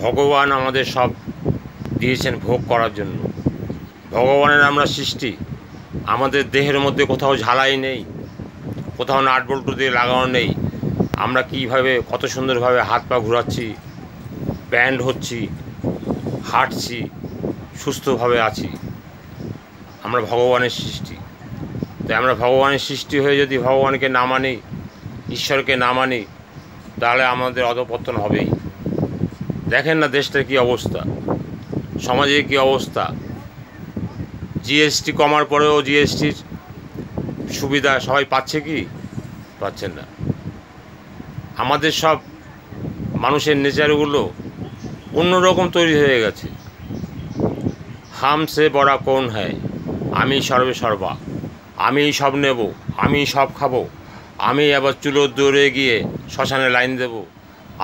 ভগবান আমাদের সব দিয়েছেন ভোগ করার জন্য। ভগবানের আমরা সৃষ্টি। আমাদের দেহের মধ্যে কোথাও ঝালাই নেই, কোথাও নাট বল্টু দিয়ে লাগানো নেই। আমরা কীভাবে কত সুন্দরভাবে হাত পা ঘোরাচ্ছি, ব্যান্ড হচ্ছি, হাঁটছি, সুস্থভাবে আছি। আমরা ভগবানের সৃষ্টি। তাই আমরা ভগবানের সৃষ্টি হয়ে যদি ভগবানকে না মানি, ঈশ্বরকে না মানি, তাহলে আমাদের অধঃপতন হবেই। দেখেন না দেশটার কী অবস্থা, সমাজের কী অবস্থা। জিএসটি কমার পরেও জিএসটির সুবিধা সবাই পাচ্ছে কি? পাচ্ছেন না। আমাদের সব মানুষের নেচারগুলো অন্যরকম তৈরি হয়ে গেছে। হামসে বড়া কোন হ্যায়, আমি সর্বে সর্বা, আমি সব নেব, আমি সব খাবো, আমি আবার চুলোর দৌড়ে গিয়ে শ্মশানে লাইন দেব,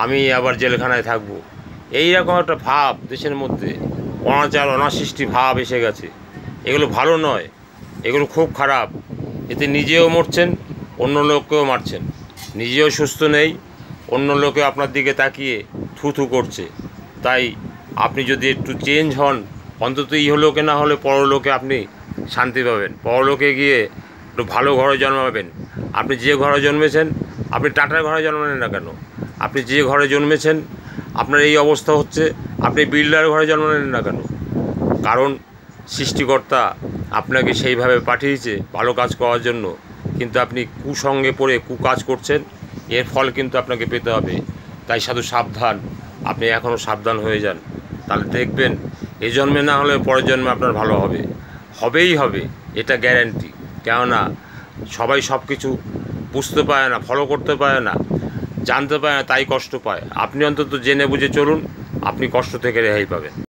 আমি আবার জেলখানায় থাকবো। এইরকম একটা ভাব দেশের মধ্যে, অনাচার অনাসৃষ্টি ভাব এসে গেছে। এগুলো ভালো নয়, এগুলো খুব খারাপ। এতে নিজেও মরছেন, অন্য লোককেও মারছেন। নিজেও সুস্থ নেই, অন্য লোকে আপনার দিকে তাকিয়ে থু থু করছে। তাই আপনি যদি একটু চেঞ্জ হন, অন্তত ইহলোকে না হলে পরলোকে আপনি শান্তি পাবেন। পরলোকে গিয়ে একটু ভালো ঘরে জন্মাবেন। আপনি যে ঘরে জন্মেছেন, আপনি টাটার ঘরে জন্মালেন না কেন? আপনি যে ঘরে জন্মেছেন আপনার এই অবস্থা হচ্ছে, আপনি বিল্ডার ঘরে জন্মালেন না কেন? কারণ সৃষ্টিকর্তা আপনাকে সেইভাবে পাঠিয়েছে ভালো কাজ করার জন্য, কিন্তু আপনি কুসঙ্গে পড়ে কুকাজ করছেন, এর ফল কিন্তু আপনাকে পেতে হবে। তাই সাধু সাবধান, আপনি এখনও সাবধান হয়ে যান। তাহলে দেখবেন এ জন্মে না হলে পরের জন্মে আপনার ভালো হবে, হবেই হবে, এটা গ্যারান্টি। কেননা সবাই সব কিছু বুঝতে পারে না, ফলো করতে পারে না, জানতে পারে না, তাই কষ্ট পায়। আপনি অন্তত জেনে বুঝে চলুন, আপনি কষ্ট থেকে রেহাই পাবেন।